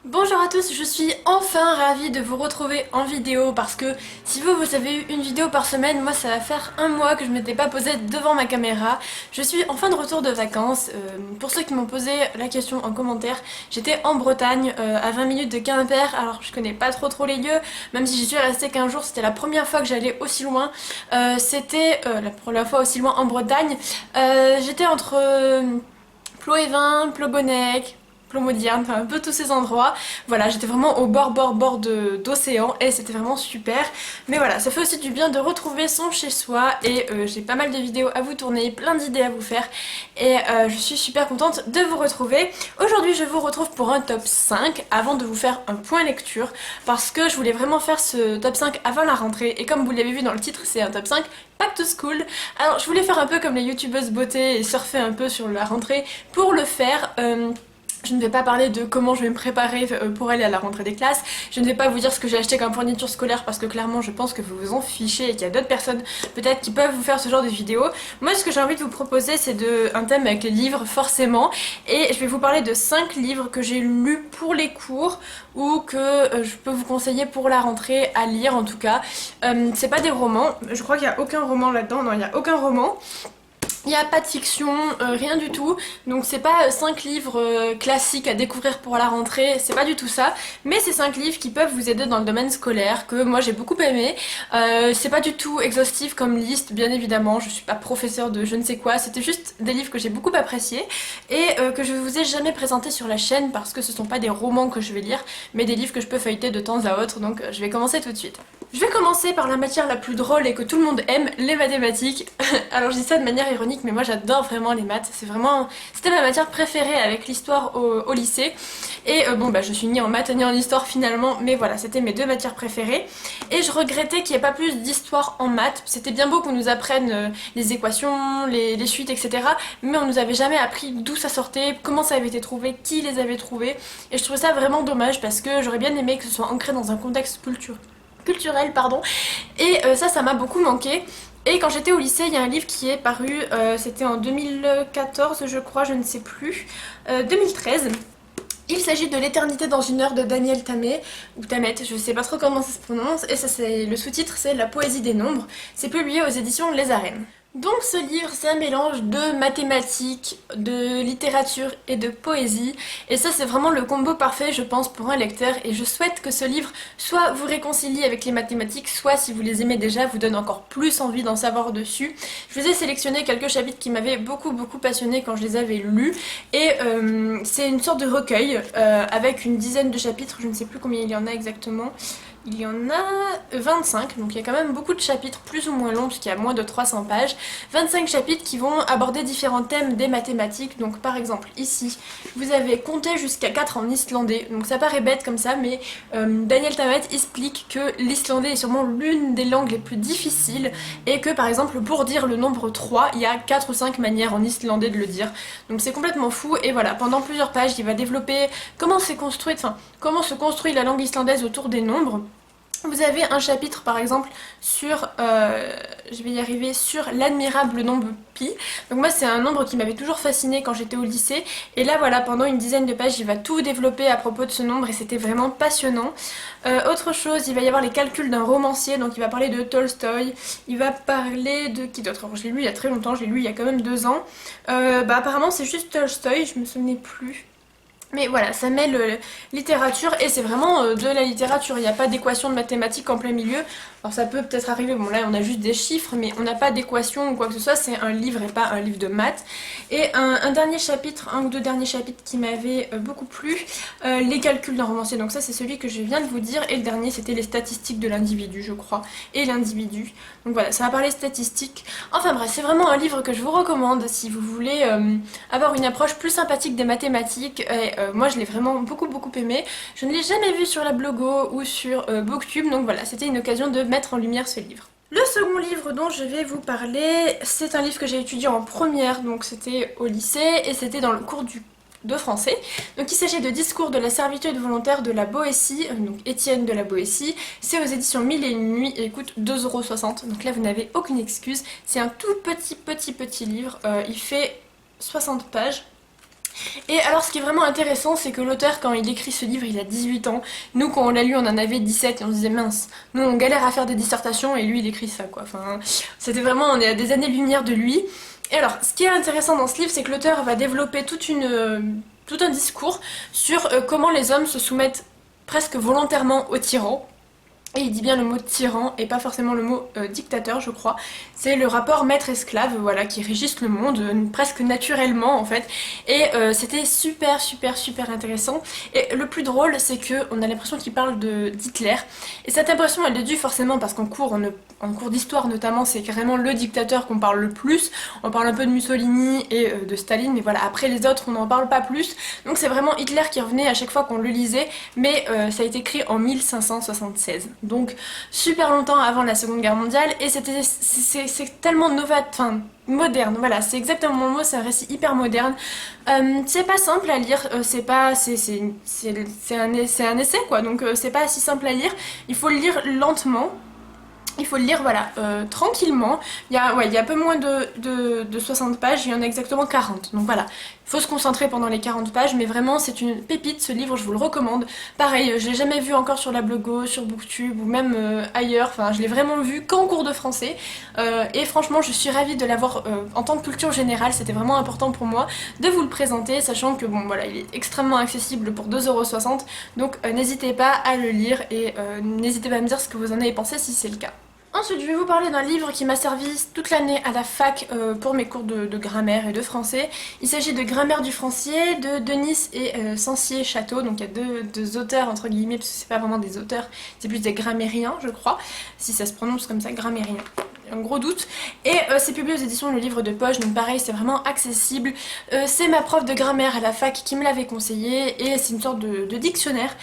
Bonjour à tous, je suis enfin ravie de vous retrouver en vidéo parce que si vous avez eu une vidéo par semaine, moi ça va faire un mois que je m'étais pas posée devant ma caméra. Je suis enfin de retour de vacances. Pour ceux qui m'ont posé la question en commentaire, j'étais en Bretagne à 20 minutes de Quimper, alors je connais pas trop les lieux, même si j'y suis restée 15 jours, c'était la première fois que j'allais aussi loin. C'était la première fois aussi loin en Bretagne. J'étais entre Ploévin, Plogonec, Plomodierne, enfin un peu tous ces endroits. Voilà, j'étais vraiment au bord d'océan et c'était vraiment super. Mais voilà, ça fait aussi du bien de retrouver son chez-soi et j'ai pas mal de vidéos à vous tourner, plein d'idées à vous faire et je suis super contente de vous retrouver. Aujourd'hui, je vous retrouve pour un top 5 avant de vous faire un point lecture parce que je voulais vraiment faire ce top 5 avant la rentrée et comme vous l'avez vu dans le titre, c'est un top 5 Back to School. Alors, je voulais faire un peu comme les youtubeuses beauté et surfer un peu sur la rentrée. Pour le faire, je ne vais pas parler de comment je vais me préparer pour aller à la rentrée des classes. Je ne vais pas vous dire ce que j'ai acheté comme fourniture scolaire parce que clairement je pense que vous vous en fichez et qu'il y a d'autres personnes peut-être qui peuvent vous faire ce genre de vidéos. Moi ce que j'ai envie de vous proposer c'est un thème avec les livres forcément et je vais vous parler de 5 livres que j'ai lus pour les cours ou que je peux vous conseiller pour la rentrée à lire en tout cas. C'est pas des romans, je crois qu'il n'y a aucun roman là-dedans, non il n'y a aucun roman. Il n'y a pas de fiction, rien du tout, donc c'est pas 5 livres classiques à découvrir pour la rentrée, c'est pas du tout ça, mais c'est 5 livres qui peuvent vous aider dans le domaine scolaire, que moi j'ai beaucoup aimé. C'est pas du tout exhaustif comme liste, bien évidemment, je suis pas professeur de je ne sais quoi, c'était juste des livres que j'ai beaucoup appréciés et que je vous ai jamais présentés sur la chaîne parce que ce sont pas des romans que je vais lire, mais des livres que je peux feuilleter de temps à autre, donc je vais commencer tout de suite. Je vais commencer par la matière la plus drôle et que tout le monde aime, les mathématiques. Alors je dis ça de manière ironique, mais moi j'adore vraiment les maths. C'était ma matière préférée avec l'histoire au lycée. Et bon bah je suis ni en maths ni en histoire finalement, mais voilà, c'était mes deux matières préférées. Et je regrettais qu'il n'y ait pas plus d'histoire en maths. C'était bien beau qu'on nous apprenne les équations, les suites, etc. Mais on nous avait jamais appris d'où ça sortait, comment ça avait été trouvé, qui les avait trouvés. Et je trouvais ça vraiment dommage parce que j'aurais bien aimé que ce soit ancré dans un contexte culturel, pardon. Et ça m'a beaucoup manqué. Et quand j'étais au lycée, il y a un livre qui est paru, c'était en 2014 je crois, je ne sais plus, 2013. Il s'agit de L'éternité dans une heure de Daniel Tammet, ou Tammet, je sais pas trop comment ça se prononce, et ça c'est le sous-titre, c'est La poésie des nombres. C'est publié aux éditions Les Arènes. Donc ce livre, c'est un mélange de mathématiques, de littérature et de poésie. Et ça, c'est vraiment le combo parfait, je pense, pour un lecteur. Et je souhaite que ce livre soit vous réconcilie avec les mathématiques, soit si vous les aimez déjà, vous donne encore plus envie d'en savoir dessus. Je vous ai sélectionné quelques chapitres qui m'avaient beaucoup passionné quand je les avais lus. Et c'est une sorte de recueil avec une dizaine de chapitres, je ne sais plus combien il y en a exactement. Il y en a 25, donc il y a quand même beaucoup de chapitres plus ou moins longs puisqu'il y a moins de 300 pages. 25 chapitres qui vont aborder différents thèmes des mathématiques. Donc par exemple ici, vous avez compté jusqu'à 4 en islandais. Donc ça paraît bête comme ça, mais Daniel Tammet explique que l'islandais est sûrement l'une des langues les plus difficiles et que par exemple pour dire le nombre 3, il y a 4 ou 5 manières en islandais de le dire. Donc c'est complètement fou et voilà, pendant plusieurs pages, il va développer comment comment se construit la langue islandaise autour des nombres. Vous avez un chapitre par exemple sur, je vais y arriver, sur l'admirable nombre pi. Donc moi c'est un nombre qui m'avait toujours fasciné quand j'étais au lycée. Et là voilà, pendant une dizaine de pages, il va tout développer à propos de ce nombre et c'était vraiment passionnant. Autre chose, il va y avoir les calculs d'un romancier, donc il va parler de Tolstoï. Il va parler de qui d'autre? Alors je l'ai lu il y a très longtemps, je l'ai lu il y a quand même 2 ans. Apparemment c'est juste Tolstoï, je me souvenais plus. Mais voilà, ça mêle littérature et c'est vraiment de la littérature. Il n'y a pas d'équation de mathématiques en plein milieu. Alors ça peut peut-être arriver, bon là on a juste des chiffres, mais on n'a pas d'équation ou quoi que ce soit. C'est un livre et pas un livre de maths. Et un dernier chapitre, un ou deux derniers chapitres qui m'avaient beaucoup plu, les calculs d'un romancier. Donc ça c'est celui que je viens de vous dire. Et le dernier c'était les statistiques de l'individu, je crois. Et l'individu. Donc voilà, ça va parler statistiques. Enfin bref, c'est vraiment un livre que je vous recommande si vous voulez avoir une approche plus sympathique des mathématiques. Et, moi je l'ai vraiment beaucoup aimé. Je ne l'ai jamais vu sur la Blogo ou sur Booktube, donc voilà, c'était une occasion de mettre en lumière ce livre. Le second livre dont je vais vous parler, c'est un livre que j'ai étudié en première, donc c'était au lycée, et c'était dans le cours de français. Donc il s'agit de Discours de la servitude volontaire de la Boétie, donc Étienne de la Boétie. C'est aux éditions Mille et une nuits et coûte 2,60 €. Donc là vous n'avez aucune excuse. C'est un tout petit livre, il fait 60 pages. Et alors ce qui est vraiment intéressant, c'est que l'auteur, quand il écrit ce livre, il a 18 ans. Nous, quand on l'a lu, on en avait 17 et on se disait mince. Nous, on galère à faire des dissertations et lui, il écrit ça, quoi. Enfin, c'était vraiment, on est à des années-lumière de lui. Et alors, ce qui est intéressant dans ce livre, c'est que l'auteur va développer tout un discours sur comment les hommes se soumettent presque volontairement aux tyrans. Et il dit bien le mot tyran et pas forcément le mot dictateur, je crois. C'est le rapport maître-esclave, voilà, qui régisse le monde presque naturellement en fait. Et c'était super super super intéressant. Et le plus drôle, c'est que on a l'impression qu'il parle d'Hitler. Et cette impression, elle est due forcément parce qu'en cours, en cours d'histoire notamment, c'est carrément le dictateur qu'on parle le plus. On parle un peu de Mussolini et de Staline, mais voilà, après les autres, on n'en parle pas plus. Donc c'est vraiment Hitler qui revenait à chaque fois qu'on le lisait, mais ça a été écrit en 1576. Donc super longtemps avant la Seconde Guerre mondiale, et c'est tellement moderne, voilà, c'est exactement mon mot, c'est un récit hyper moderne. C'est pas simple à lire, c'est un essai quoi, donc c'est pas si simple à lire, il faut le lire lentement. Il faut le lire voilà, tranquillement. Il y a un peu moins de 60 pages, il y en a exactement 40. Donc voilà, il faut se concentrer pendant les 40 pages, mais vraiment c'est une pépite ce livre, je vous le recommande. Pareil, je l'ai jamais vu encore sur la Blogo, sur Booktube ou même ailleurs, enfin je l'ai vraiment vu qu'en cours de français. Et franchement je suis ravie de l'avoir en tant que culture générale, c'était vraiment important pour moi de vous le présenter, sachant que bon voilà, il est extrêmement accessible pour 2,60 €, donc n'hésitez pas à le lire et n'hésitez pas à me dire ce que vous en avez pensé si c'est le cas. Ensuite, je vais vous parler d'un livre qui m'a servi toute l'année à la fac pour mes cours de grammaire et de français. Il s'agit de Grammaire du français de Denis et Sancier-Château. Donc il y a deux auteurs entre guillemets, parce que c'est pas vraiment des auteurs, c'est plus des grammairiens, je crois, si ça se prononce comme ça, grammairien. Un gros doute. Et c'est publié aux éditions Le Livre de Poche, donc pareil, c'est vraiment accessible. C'est ma prof de grammaire à la fac qui me l'avait conseillé, et c'est une sorte de dictionnaire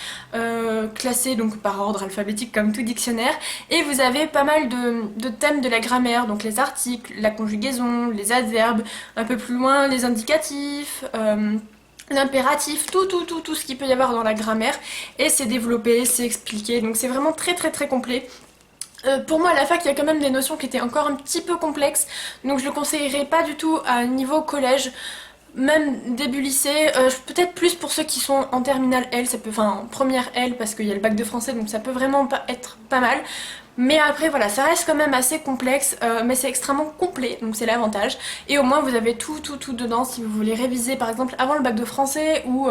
classé donc par ordre alphabétique comme tout dictionnaire. Et vous avez pas mal de thèmes de la grammaire, donc les articles, la conjugaison, les adverbes, un peu plus loin les indicatifs. L'impératif, tout ce qu'il peut y avoir dans la grammaire, et c'est développé, c'est expliqué, donc c'est vraiment très très très complet. Pour moi à la fac il y a quand même des notions qui étaient encore un petit peu complexes, donc je le conseillerais pas du tout à un niveau collège, même début lycée, peut-être plus pour ceux qui sont en terminale L, ça peut, enfin en première L parce qu'il y a le bac de français, donc ça peut vraiment être pas mal. Mais après voilà, ça reste quand même assez complexe, mais c'est extrêmement complet, donc c'est l'avantage. Et au moins vous avez tout dedans si vous voulez réviser par exemple avant le bac de français ou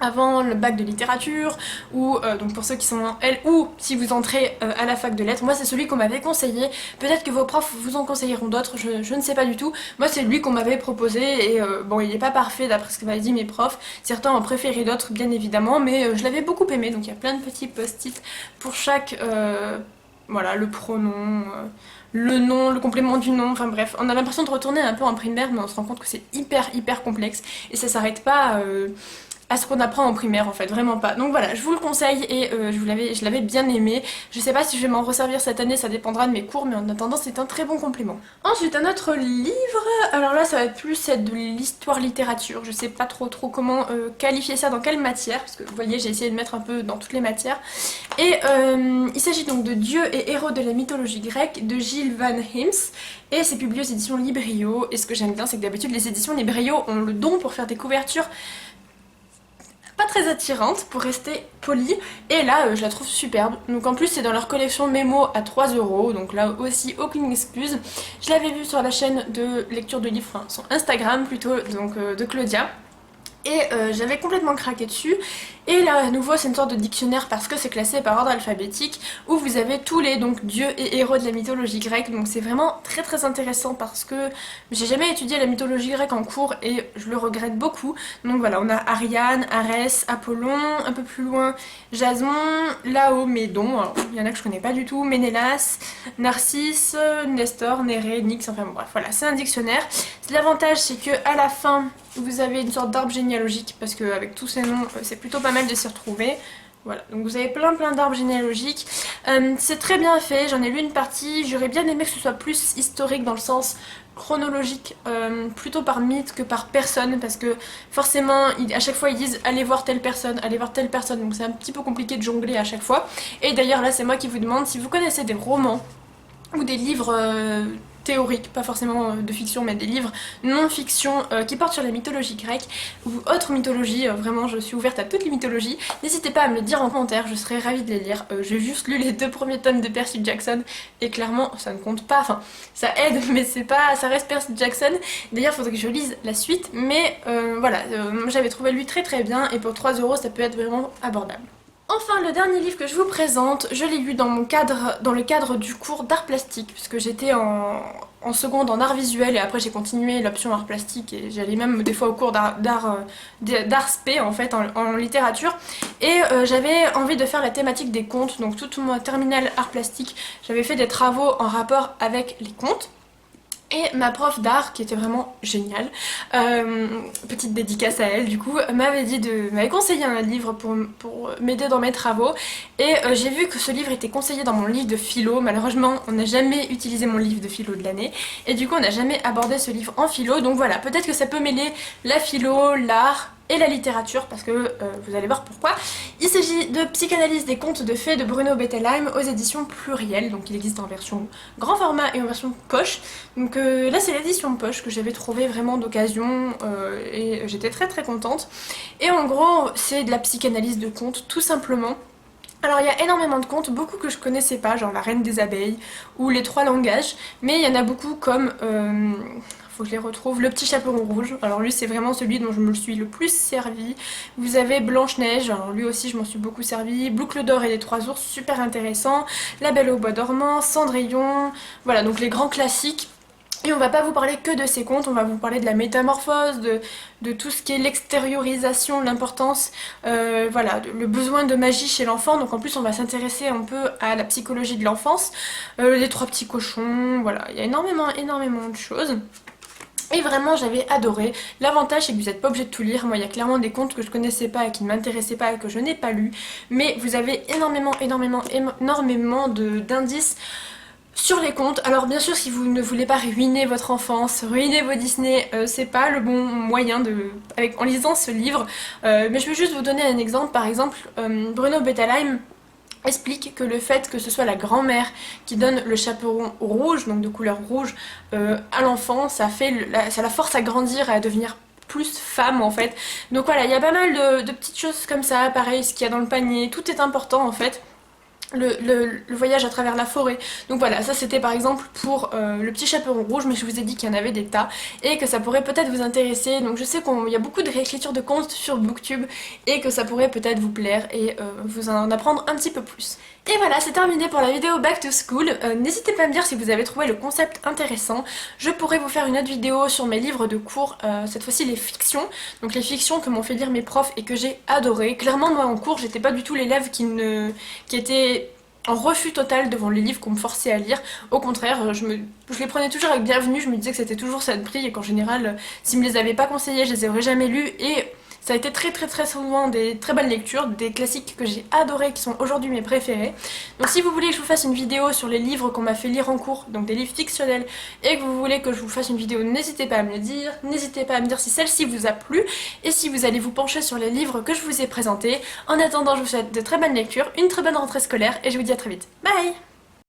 avant le bac de littérature, ou donc pour ceux qui sont en L, ou si vous entrez à la fac de lettres. Moi c'est celui qu'on m'avait conseillé, peut-être que vos profs vous en conseilleront d'autres, je ne sais pas du tout. Moi c'est lui qu'on m'avait proposé, et bon il n'est pas parfait d'après ce que m'avaient dit mes profs, certains en préféraient d'autres bien évidemment, mais je l'avais beaucoup aimé, donc il y a plein de petits post-it pour chaque... voilà, le pronom, le nom, le complément du nom, enfin bref, on a l'impression de retourner un peu en primaire, mais on se rend compte que c'est hyper complexe, et ça s'arrête pas à ce qu'on apprend en primaire en fait, vraiment pas. Donc voilà, je vous le conseille, et je l'avais bien aimé. Je sais pas si je vais m'en resservir cette année, ça dépendra de mes cours, mais en attendant c'est un très bon complément. Ensuite un autre livre, alors là ça va être plus être de l'histoire-littérature, je sais pas trop comment qualifier ça, dans quelle matière, parce que vous voyez j'ai essayé de mettre un peu dans toutes les matières. Et il s'agit donc de Dieux et héros de la mythologie grecque de Gilles Van Hims, et c'est publié aux éditions Librio. Et ce que j'aime bien c'est que d'habitude les éditions Librio ont le don pour faire des couvertures pas très attirante pour rester polie, et là je la trouve superbe. Donc en plus c'est dans leur collection Mémo à 3 €, donc là aussi aucune excuse. Je l'avais vue sur la chaîne de lecture de livres, enfin sur Instagram plutôt, donc de Claudia. Et j'avais complètement craqué dessus. Et là à nouveau c'est une sorte de dictionnaire parce que c'est classé par ordre alphabétique, où vous avez tous les donc dieux et héros de la mythologie grecque. Donc c'est vraiment très intéressant parce que j'ai jamais étudié la mythologie grecque en cours et je le regrette beaucoup. Donc voilà, on a Ariane, Arès, Apollon, un peu plus loin Jason, Laomédon, alors il y en a que je connais pas du tout, Ménélas, Narcisse, Nestor, Nérée, Nyx, enfin bon, bref voilà, c'est un dictionnaire. L'avantage c'est que à la fin vous avez une sorte d'arbre généalogique, parce qu'avec tous ces noms c'est plutôt pas mal de s'y retrouver. Voilà, donc vous avez plein d'arbres généalogiques. C'est très bien fait, j'en ai lu une partie, j'aurais bien aimé que ce soit plus historique dans le sens chronologique, plutôt par mythe que par personne, parce que forcément à chaque fois ils disent allez voir telle personne, donc c'est un petit peu compliqué de jongler à chaque fois. Et d'ailleurs là c'est moi qui vous demande si vous connaissez des romans ou des livres théoriques, pas forcément de fiction mais des livres non-fiction qui portent sur la mythologie grecque ou autre mythologie, vraiment je suis ouverte à toutes les mythologies. N'hésitez pas à me le dire en commentaire, je serais ravie de les lire. J'ai juste lu les 2 premiers tomes de Percy Jackson et clairement ça ne compte pas, enfin ça aide mais c'est pas, ça reste Percy Jackson. D'ailleurs il faudrait que je lise la suite mais voilà, j'avais trouvé lui très bien et pour 3 € ça peut être vraiment abordable. Enfin, le dernier livre que je vous présente, je l'ai lu dans le cadre du cours d'art plastique, puisque j'étais en seconde en art visuel et après j'ai continué l'option art plastique et j'allais même des fois au cours d'art spé en fait, en littérature. Et j'avais envie de faire la thématique des contes, donc toute mon terminale art plastique, j'avais fait des travaux en rapport avec les contes. Et ma prof d'art, qui était vraiment géniale, petite dédicace à elle du coup, m'avait conseillé un livre pour m'aider dans mes travaux. Et j'ai vu que ce livre était conseillé dans mon livre de philo. Malheureusement, on n'a jamais utilisé mon livre de philo de l'année. Et du coup, on n'a jamais abordé ce livre en philo. Donc voilà, peut-être que ça peut mêler la philo, l'art et la littérature, parce que vous allez voir pourquoi. Il s'agit de Psychanalyse des contes de fées de Bruno Bettelheim aux éditions Pluriel, donc il existe en version grand format et en version poche. Donc là c'est l'édition poche que j'avais trouvé vraiment d'occasion et j'étais très contente. Et en gros c'est de la psychanalyse de contes tout simplement. Alors il y a énormément de contes, beaucoup que je connaissais pas, genre La Reine des Abeilles ou Les Trois Langages, mais il y en a beaucoup comme... faut que je les retrouve, Le Petit Chaperon Rouge. Alors lui c'est vraiment celui dont je me suis le plus servi. Vous avez Blanche-Neige, alors lui aussi je m'en suis beaucoup servi. Boucle d'or et les 3 ours, super intéressant. La Belle au bois dormant, Cendrillon, voilà donc les grands classiques. Et on va pas vous parler que de ces contes, on va vous parler de la métamorphose, de tout ce qui est l'extériorisation, l'importance, voilà, le besoin de magie chez l'enfant. Donc en plus on va s'intéresser un peu à la psychologie de l'enfance, les 3 petits cochons, voilà, il y a énormément de choses. Et vraiment j'avais adoré. L'avantage c'est que vous n'êtes pas obligé de tout lire. Moi il y a clairement des contes que je connaissais pas et qui ne m'intéressaient pas et que je n'ai pas lu. Mais vous avez énormément d'indices sur les contes. Alors bien sûr si vous ne voulez pas ruiner votre enfance, ruiner vos Disney, c'est pas le bon moyen en lisant ce livre. Mais je vais juste vous donner un exemple. Par exemple Bruno Bettelheim explique que le fait que ce soit la grand-mère qui donne le chaperon rouge, donc de couleur rouge, à l'enfant, ça la force à grandir et à devenir plus femme en fait. Donc voilà, il y a pas mal de petites choses comme ça, pareil, ce qu'il y a dans le panier, tout est important en fait. Le voyage à travers la forêt. Donc voilà, ça c'était par exemple pour le petit chaperon rouge, mais je vous ai dit qu'il y en avait des tas et que ça pourrait peut-être vous intéresser. Donc je sais qu'il y a beaucoup de réécriture de contes sur Booktube et que ça pourrait peut-être vous plaire et vous en apprendre un petit peu plus. Et voilà, c'est terminé pour la vidéo Back to School. N'hésitez pas à me dire si vous avez trouvé le concept intéressant. Je pourrais vous faire une autre vidéo sur mes livres de cours, cette fois-ci les fictions. Donc les fictions que m'ont fait lire mes profs et que j'ai adoré. Clairement moi en cours j'étais pas du tout l'élève qui était en refus total devant les livres qu'on me forçait à lire. Au contraire, je les prenais toujours avec bienvenue, je me disais que c'était toujours ça de prix et qu'en général, s'ils me les avaient pas conseillés, je les aurais jamais lus et ça a été très souvent des très bonnes lectures, des classiques que j'ai adorés, qui sont aujourd'hui mes préférés. Donc si vous voulez que je vous fasse une vidéo sur les livres qu'on m'a fait lire en cours, donc des livres fictionnels, et que vous voulez que je vous fasse une vidéo, n'hésitez pas à me le dire, n'hésitez pas à me dire si celle-ci vous a plu, et si vous allez vous pencher sur les livres que je vous ai présentés. En attendant, je vous souhaite de très bonnes lectures, une très bonne rentrée scolaire, et je vous dis à très vite. Bye!